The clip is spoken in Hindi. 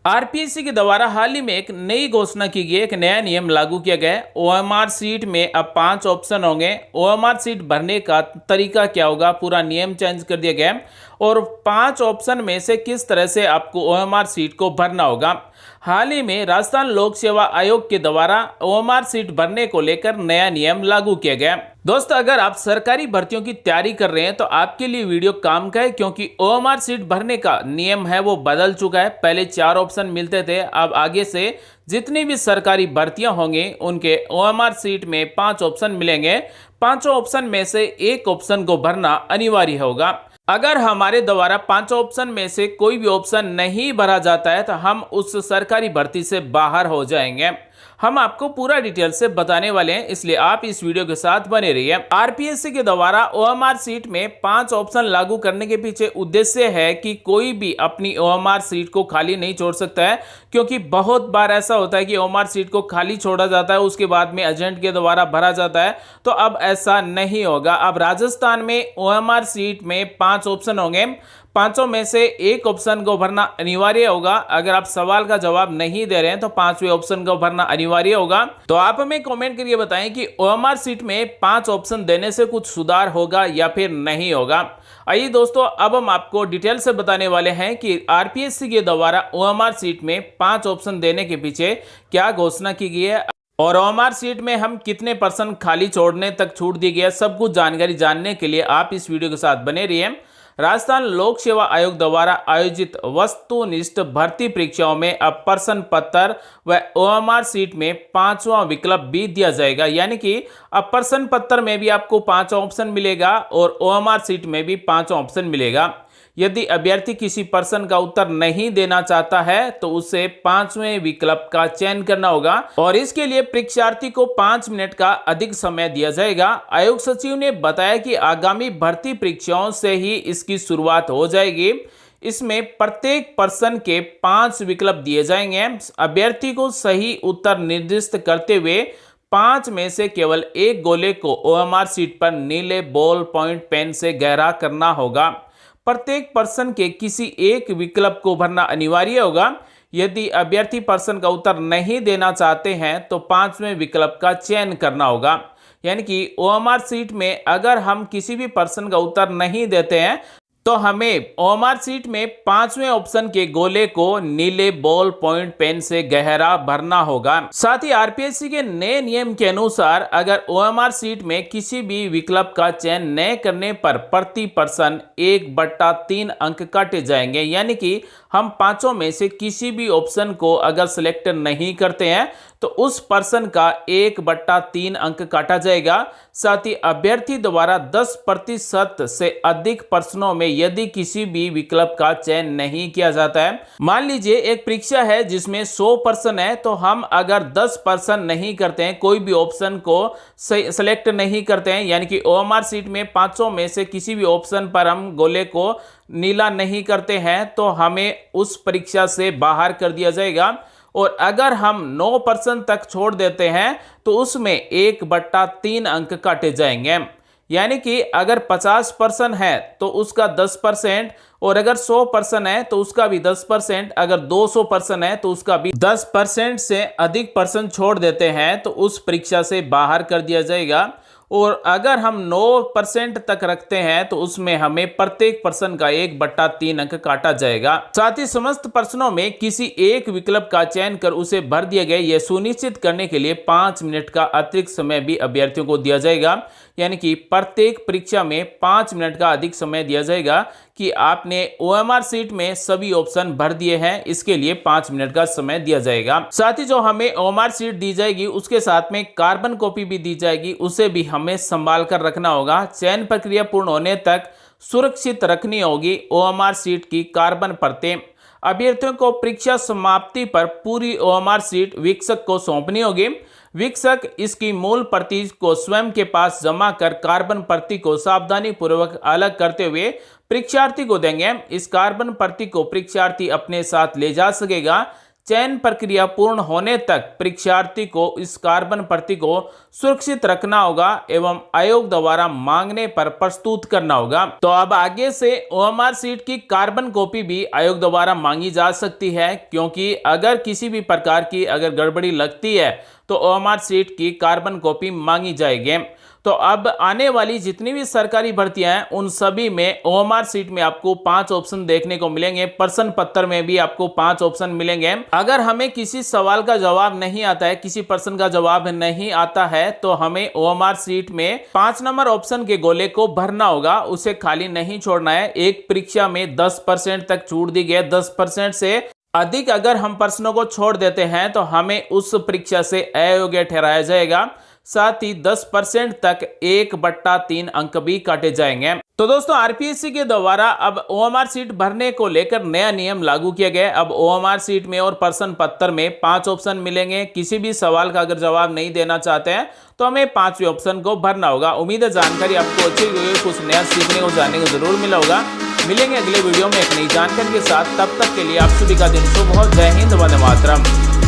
आरपीएससी के द्वारा हाल ही में एक नई घोषणा की गई, एक नया नियम लागू किया गया है। ओएमआर सीट में अब 5 ऑप्शन होंगे। ओएमआर सीट भरने का तरीका क्या होगा, पूरा नियम चेंज कर दिया गया है और 5 ऑप्शन में से किस तरह से आपको ओएमआर सीट को भरना होगा। हाल ही में राजस्थान लोक सेवा आयोग के द्वारा ओएमआर सीट भरने को लेकर नया नियम लागू किया गया। दोस्तों, अगर आप सरकारी भर्तियों की तैयारी कर रहे हैं तो आपके लिए वीडियो काम का है, क्योंकि ओएमआर सीट भरने का नियम है वो बदल चुका है। पहले 4 ऑप्शन मिलते थे, अब आगे से जितनी भी सरकारी भर्तियां होंगी उनके ओएमआर सीट में 5 ऑप्शन मिलेंगे। 5 ऑप्शन में से एक ऑप्शन को भरना अनिवार्य होगा। अगर हमारे द्वारा 5 ऑप्शन में से कोई भी ऑप्शन नहीं भरा जाता है तो हम उस सरकारी भर्ती से बाहर हो जाएंगे। हम आपको पूरा डिटेल से बताने वाले हैं, इसलिए आप इस वीडियो के साथ बने रहिए। आरपीएससी के द्वारा ओएमआर सीट में 5 ऑप्शन लागू करने के पीछे उद्देश्य है कि कोई भी अपनी ओएमआर सीट को खाली नहीं छोड़ सकता है, क्योंकि बहुत बार ऐसा होता है कि ओएमआर सीट को खाली छोड़ा जाता है, उसके बाद में एजेंट के द्वारा भरा जाता है। तो अब ऐसा नहीं होगा। अब राजस्थान में ओएमआर सीट में 5 ऑप्शन होंगे। 5 में से एक ऑप्शन को भरना अनिवार्य होगा। अगर आप सवाल का जवाब नहीं दे रहे हैं तो 5वें ऑप्शन को भरना अनिवार्य होगा। तो आप हमें कमेंट करके बताएं कि ओएमआर सीट में 5 ऑप्शन देने से कुछ सुधार होगा या फिर नहीं होगा। आइए दोस्तों, अब हम आपको डिटेल से बताने वाले हैं कि आरपीएससी के द्वारा ओएमआर सीट में 5 ऑप्शन देने के पीछे क्या घोषणा की गई है और ओएमआर सीट में हम कितने % खाली छोड़ने तक छूट दी गई है। सब कुछ जानकारी जानने के लिए आप इस वीडियो के साथ बने रहिए। राजस्थान लोक सेवा आयोग द्वारा आयोजित वस्तुनिष्ठ भर्ती परीक्षाओं में अब प्रश्न पत्र व ओएमआर सीट में 5वां विकल्प भी दिया जाएगा। यानी कि अब प्रश्न पत्र में भी आपको 5 ऑप्शन मिलेगा और ओएमआर सीट में भी 5 ऑप्शन मिलेगा। यदि अभ्यर्थी किसी प्रश्न का उत्तर नहीं देना चाहता है तो उसे 5वें विकल्प का चयन करना होगा और इसके लिए परीक्षार्थी को 5 मिनट का अधिक समय दिया जाएगा। आयोग सचिव ने बताया कि आगामी भर्ती परीक्षाओं से ही इसकी शुरुआत हो जाएगी। इसमें प्रत्येक प्रश्न के 5 विकल्प दिए जाएंगे। अभ्यर्थी को सही उत्तर निर्दिष्ट करते हुए 5 में से केवल एक गोले को ओएमआर सीट पर नीले बॉल पॉइंट पेन से गहरा करना होगा। प्रत्येक प्रश्न के किसी एक विकल्प को भरना अनिवार्य होगा। यदि अभ्यर्थी प्रश्न का उत्तर नहीं देना चाहते हैं तो 5वें विकल्प का चयन करना होगा। यानी कि ओएमआर सीट में अगर हम किसी भी प्रश्न का उत्तर नहीं देते हैं तो हमें ओएमआर सीट में 5वें ऑप्शन के गोले को नीले बॉल पॉइंट पेन से गहरा भरना होगा। साथ ही आरपीएससी के नए नियम के अनुसार अगर ओएमआर सीट में किसी भी विकल्प का चयन न करने पर प्रति प्रश्न 1/3 अंक काटे जाएंगे। यानी कि हम 5 में से किसी भी ऑप्शन को अगर सिलेक्ट नहीं करते हैं तो उस प्रश्न का 1/3 अंक काटा जाएगा। साथ ही अभ्यर्थी द्वारा 10% से अधिक प्रश्नों में यदि किसी भी विकल्प का चयन नहीं किया जाता है, मान लीजिए एक परीक्षा है जिसमें 100 प्रश्न है, तो हम अगर 10% नहीं करते हैं, कोई भी ऑप्शन को सेलेक्ट नहीं करते हैं, यानी कि ओएमआर सीट में 5 में से किसी भी ऑप्शन पर हम गोले को नीला नहीं करते हैं तो हमें उस परीक्षा से बाहर कर दिया जाएगा। और अगर हम 9% तक छोड़ देते हैं तो उसमें 1/3 अंक काटे जाएंगे। यानी कि अगर 50% है तो उसका 10%, और अगर 100% है तो उसका भी 10%, अगर 200% है तो उसका भी 10% से अधिक % छोड़ देते हैं तो उस परीक्षा से बाहर कर दिया जाएगा। और अगर हम 9% तक रखते हैं तो उसमें हमें प्रत्येक प्रश्न का 1/3 अंक काटा जाएगा। साथ ही समस्त प्रश्नों में किसी एक विकल्प का चयन कर उसे भर दिया गया, यह सुनिश्चित करने के लिए 5 मिनट का अतिरिक्त समय भी अभ्यर्थियों को दिया जाएगा। यानी कि प्रत्येक परीक्षा में 5 मिनट का अधिक समय दिया जाएगा कि आपने ओएमआर सीट में सभी ऑप्शन भर दिए हैं, इसके लिए 5 मिनट का समय दिया जाएगा। साथ ही जो हमें ओएमआर सीट दी जाएगी उसके साथ में कार्बन कॉपी भी दी जाएगी, उसे भी हमें संभाल कर रखना होगा। चयन प्रक्रिया पूर्ण होने तक सुरक्षित रखनी होगी ओएमआर सीट की कार्बन परतें। अभ्यर्थियों को परीक्षा समाप्ति पर पूरी ओएमआर सीट वीक्षक को सौंपनी होगी। वीक्षक इसकी मूल प्रति को स्वयं के पास जमा कर कार्बन प्रति को सावधानी पूर्वक अलग करते हुए परीक्षार्थी को देंगे। इस कार्बन प्रति को परीक्षार्थी अपने साथ ले जा सकेगा। चयन प्रक्रिया पूर्ण होने तक परीक्षार्थी को इस कार्बन प्रति को सुरक्षित रखना होगा एवं आयोग द्वारा मांगने पर प्रस्तुत करना होगा। तो अब आगे से ओएमआर सीट की कार्बन कॉपी भी आयोग द्वारा मांगी जा सकती है, क्योंकि अगर किसी भी प्रकार की अगर गड़बड़ी लगती है तो ओएमआर सीट की कार्बन कॉपी मांगी जाएगी। तो अब आने वाली जितनी भी सरकारी भर्तियां हैं उन सभी में ओएमआर सीट में आपको 5 ऑप्शन देखने को मिलेंगे। प्रश्न पत्र में भी आपको 5 ऑप्शन मिलेंगे। अगर हमें किसी सवाल का जवाब नहीं आता है, किसी प्रश्न का जवाब नहीं आता है, तो हमें ओएमआर सीट में 5 नंबर ऑप्शन के गोले को भरना होगा, उसे खाली नहीं छोड़ना है। एक परीक्षा में 10% तक छूट दी गई। 10% से अधिक अगर हम प्रश्नों को छोड़ देते हैं तो हमें उस परीक्षा से अयोग्य ठहराया जाएगा। साथ ही 10% तक 1/3 अंक भी काटे जाएंगे। तो दोस्तों आरपीएससी के द्वारा अब ओएमआर सीट भरने को लेकर नया नियम लागू किया गया है। अब ओएमआर सीट में और प्रश्न पत्र में 5 ऑप्शन मिलेंगे। किसी भी सवाल का अगर जवाब नहीं देना चाहते हैं तो हमें 5वें ऑप्शन को भरना होगा। उम्मीद है जानकारी आपको अच्छी लगी, कुछ नया सीखने को जानने को जरूर मिला होगा। मिलेंगे अगले वीडियो में एक नई जानकारी के साथ। तब तक के लिए आप सभी का दिन शुभ हो। जय हिंद, वंदे मातरम।